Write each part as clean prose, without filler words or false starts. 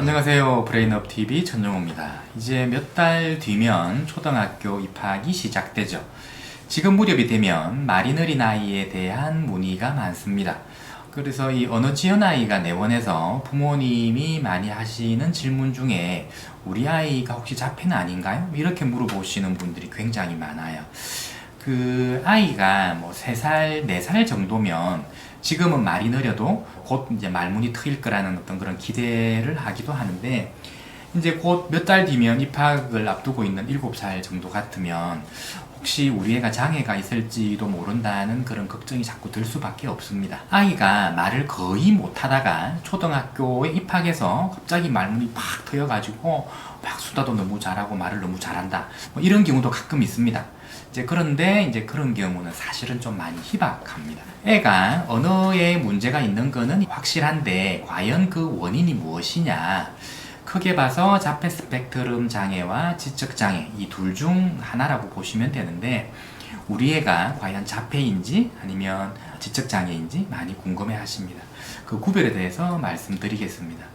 안녕하세요. 브레인업TV 전용호입니다. 이제 몇 달 뒤면 초등학교 입학이 시작되죠. 지금 무렵이 되면 마리너리 나이에 대한 문의가 많습니다. 그래서 이 언어 지원 아이가 내원해서 부모님이 많이 하시는 질문 중에 우리 아이가 혹시 자폐는 아닌가요? 이렇게 물어보시는 분들이 굉장히 많아요. 그 아이가 뭐 3살, 4살 정도면 지금은 말이 느려도 곧 이제 말문이 트일 거라는 어떤 그런 기대를 하기도 하는데, 이제 곧 몇 달 뒤면 입학을 앞두고 있는 7살 정도 같으면 혹시 우리 애가 장애가 있을지도 모른다는 그런 걱정이 자꾸 들 수밖에 없습니다. 아이가 말을 거의 못하다가 초등학교에 입학해서 갑자기 말문이 팍 트여가지고 막 수다도 너무 잘하고 말을 너무 잘한다, 뭐 이런 경우도 가끔 있습니다. 그런데 이제 그런 경우는 사실은 좀 많이 희박합니다. 애가 언어에 문제가 있는 거는 확실한데 과연 그 원인이 무엇이냐? 크게 봐서 자폐 스펙트럼 장애와 지적 장애, 이 둘 중 하나라고 보시면 되는데, 우리 애가 과연 자폐인지 아니면 지적 장애인지 많이 궁금해 하십니다. 그 구별에 대해서 말씀드리겠습니다.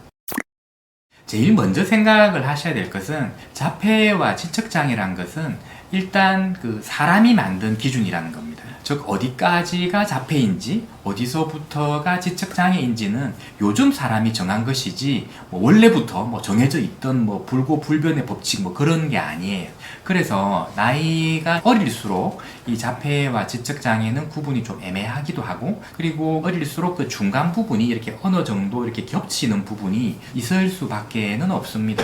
제일 먼저 생각을 하셔야 될 것은, 자폐와 지적 장애란 것은 일단 그 사람이 만든 기준이라는 겁니다. 즉 어디까지가 자폐인지 어디서부터가 지적장애인지는 요즘 사람이 정한 것이지 뭐 원래부터 뭐 정해져 있던 뭐 불고불변의 법칙 뭐 그런 게 아니에요. 그래서 나이가 어릴수록 이 자폐와 지적장애는 구분이 좀 애매하기도 하고, 그리고 어릴수록 그 중간 부분이 이렇게 어느 정도 이렇게 겹치는 부분이 있을 수밖에는 없습니다.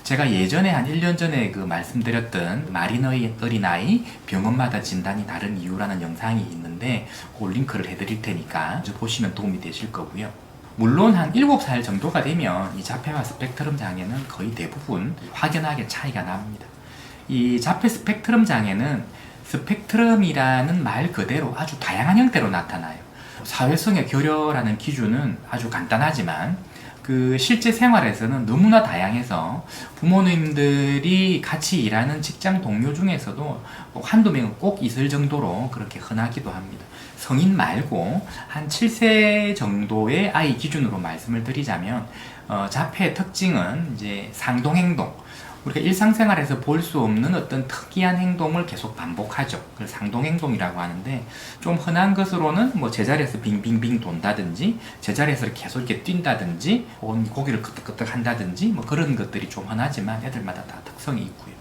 제가 예전에 한 1년 전에 그 말씀드렸던 마리너리 어린아이 병원마다 진단이 다른 이유라는 영상이 있는데, 그 링크를 해드릴 테니까 보시면 도움이 되실 거고요. 물론 한 7살 정도가 되면 이 자폐와 스펙트럼 장애는 거의 대부분 확연하게 차이가 납니다. 이 자폐 스펙트럼 장애는 스펙트럼이라는 말 그대로 아주 다양한 형태로 나타나요. 사회성의 교류라는 기준은 아주 간단하지만 그 실제 생활에서는 너무나 다양해서 부모님들이 같이 일하는 직장 동료 중에서도 한두 명은 꼭 있을 정도로 그렇게 흔하기도 합니다. 성인 말고 한 7세 정도의 아이 기준으로 말씀을 드리자면, 자폐의 특징은 이제 상동행동, 우리가 일상생활에서 볼 수 없는 어떤 특이한 행동을 계속 반복하죠. 그걸 상동행동이라고 하는데, 좀 흔한 것으로는 뭐 제자리에서 빙빙빙 돈다든지, 제자리에서 계속 이렇게 뛴다든지, 혹은 고기를 끄덕끄덕 한다든지, 뭐 그런 것들이 좀 흔하지만 애들마다 다 특성이 있고요.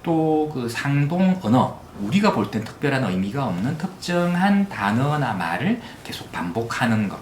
또 그 상동 언어, 우리가 볼 땐 특별한 의미가 없는 특정한 단어나 말을 계속 반복하는 것.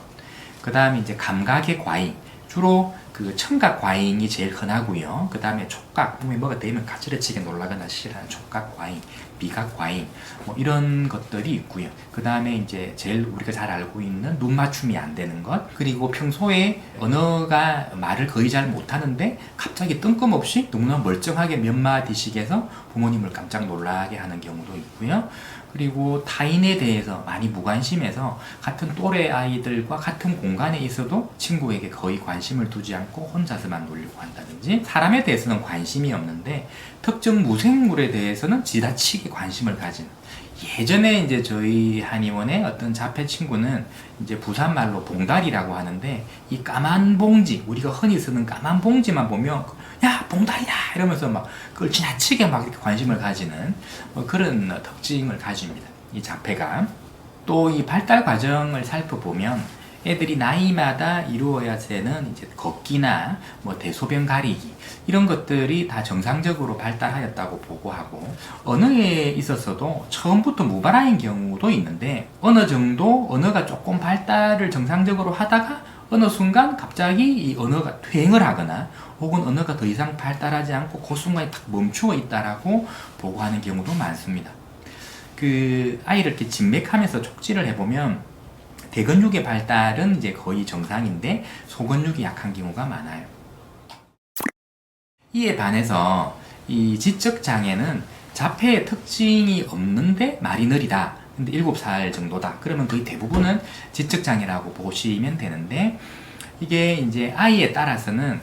그 다음에 이제 감각의 과잉, 주로 그 청각 과잉이 제일 흔하고요. 그 다음에 촉각, 몸에 뭐가 되면 가지러치게 놀라거나 싫어하는 촉각 과잉, 미각 과잉, 뭐 이런 것들이 있고요. 그 다음에 이제 제일 우리가 잘 알고 있는 눈 맞춤이 안 되는 것, 그리고 평소에 언어가 말을 거의 잘 못하는데 갑자기 뜬금없이 너무나 멀쩡하게 몇 마디씩 해서 부모님을 깜짝 놀라게 하는 경우도 있고요. 그리고 타인에 대해서 많이 무관심해서 같은 또래 아이들과 같은 공간에 있어도 친구에게 거의 관심을 두지 않고 혼자서만 놀려고 한다든지, 사람에 대해서는 관심이 없는데 특정 무생물에 대해서는 지나치게 관심을 가지는. 예전에 이제 저희 한의원의 어떤 자폐 친구는 이제 부산말로 봉다리라고 하는데, 이 까만 봉지, 우리가 흔히 쓰는 까만 봉지만 보면 야 봉다리야 이러면서 막 그걸 지나치게 막 이렇게 관심을 가지는 뭐 그런 특징을 가집니다, 이 자폐가. 또 이 발달 과정을 살펴보면 애들이 나이마다 이루어야 되는 이제 걷기나 뭐 대소변 가리기, 이런 것들이 다 정상적으로 발달하였다고 보고하고, 언어에 있어서도 처음부터 무발화인 경우도 있는데, 어느 정도 언어가 조금 발달을 정상적으로 하다가 어느 순간 갑자기 이 언어가 퇴행을 하거나 혹은 언어가 더 이상 발달하지 않고 그 순간에 탁 멈추어 있다라고 보고하는 경우도 많습니다. 그 아이를 이렇게 진맥하면서 촉지를 해보면 대근육의 발달은 이제 거의 정상인데 소근육이 약한 경우가 많아요. 이에 반해서 이 지적 장애는 자폐의 특징이 없는데 말이 느리다, 근데 7살 정도다, 그러면 거의 대부분은 지적 장애라고 보시면 되는데, 이게 이제 아이에 따라서는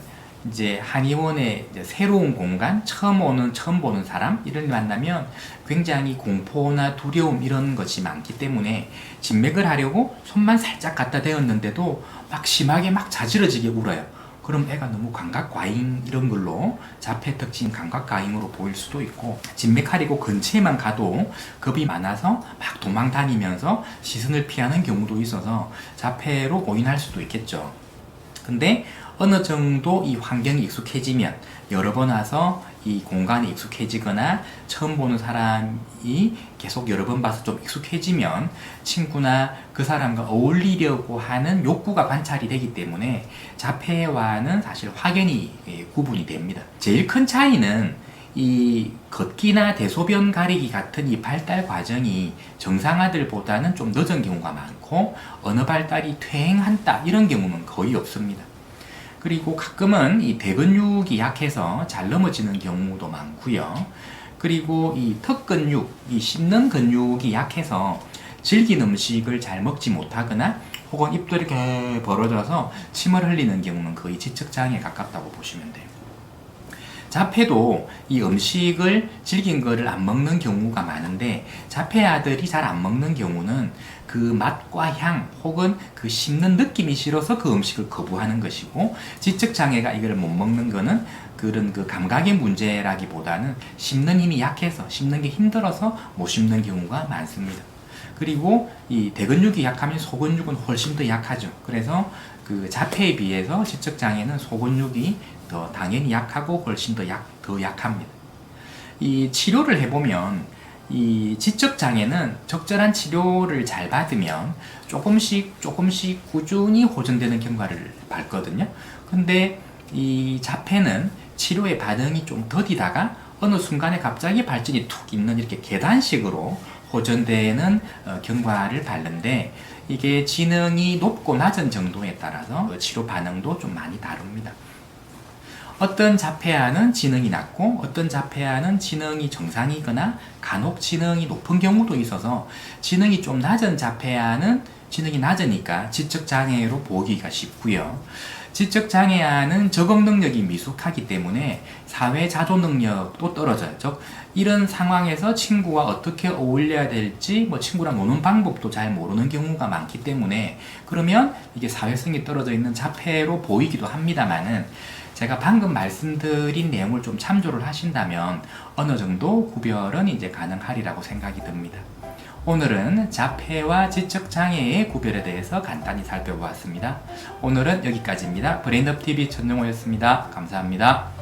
이제 한의원의 이제 새로운 공간, 처음 보는 사람, 이를 만나면 굉장히 공포나 두려움 이런 것이 많기 때문에 진맥을 하려고 손만 살짝 갖다 대었는데도 막 심하게 막 자지러지게 울어요. 그럼 애가 너무 감각과잉 이런 걸로 자폐 특징 감각과잉으로 보일 수도 있고, 진맥하리고 근처에만 가도 겁이 많아서 막 도망 다니면서 시선을 피하는 경우도 있어서 자폐로 오인할 수도 있겠죠. 근데 어느 정도 이 환경이 익숙해지면, 여러 번 와서 이 공간에 익숙해지거나 처음 보는 사람이 계속 여러 번 봐서 좀 익숙해지면 친구나 그 사람과 어울리려고 하는 욕구가 관찰이 되기 때문에 자폐와는 사실 확연히 구분이 됩니다. 제일 큰 차이는 이 걷기나 대소변 가리기 같은 이 발달 과정이 정상아들보다는 좀 늦은 경우가 많고, 언어 발달이 퇴행한다 이런 경우는 거의 없습니다. 그리고 가끔은 이 대근육이 약해서 잘 넘어지는 경우도 많고요. 그리고 이 턱 근육, 이 씹는 근육이 약해서 질긴 음식을 잘 먹지 못하거나 혹은 입도 이렇게 벌어져서 침을 흘리는 경우는 거의 지적장애에 가깝다고 보시면 돼요. 자폐도 이 음식을 질긴 거를 안 먹는 경우가 많은데, 자폐 아들이 잘 안 먹는 경우는 그 맛과 향 혹은 그 씹는 느낌이 싫어서 그 음식을 거부하는 것이고, 지적장애가 이걸 못 먹는 거는 그런 그 감각의 문제라기보다는 씹는 힘이 약해서, 씹는 게 힘들어서 못 씹는 경우가 많습니다. 그리고 이 대근육이 약하면 소근육은 훨씬 더 약하죠. 그래서 그 자폐에 비해서 지적장애는 소근육이 더 당연히 약하고 훨씬 더 약합니다. 이 치료를 해보면 이 지적장애는 적절한 치료를 잘 받으면 조금씩 꾸준히 호전되는 경과를 밟거든요. 근데 이 자폐는 치료의 반응이 좀 더디다가 어느 순간에 갑자기 발전이 툭 있는 이렇게 계단식으로 호전되는 경과를 밟는데, 이게 지능이 높고 낮은 정도에 따라서 치료 반응도 좀 많이 다릅니다. 어떤 자폐아는 지능이 낮고 어떤 자폐아는 지능이 정상이거나 간혹 지능이 높은 경우도 있어서, 지능이 좀 낮은 자폐아는 지능이 낮으니까 지적장애로 보기가 쉽고요. 지적장애아는 적응 능력이 미숙하기 때문에 사회 자조 능력도 떨어져요. 즉 이런 상황에서 친구와 어떻게 어울려야 될지, 친구랑 노는 방법도 잘 모르는 경우가 많기 때문에, 그러면 이게 사회성이 떨어져 있는 자폐로 보이기도 합니다만은, 제가 방금 말씀드린 내용을 좀 참조를 하신다면 어느 정도 구별은 이제 가능하리라고 생각이 듭니다. 오늘은 자폐와 지적장애의 구별에 대해서 간단히 살펴보았습니다. 오늘은 여기까지입니다. 브레인업TV 전용호였습니다. 감사합니다.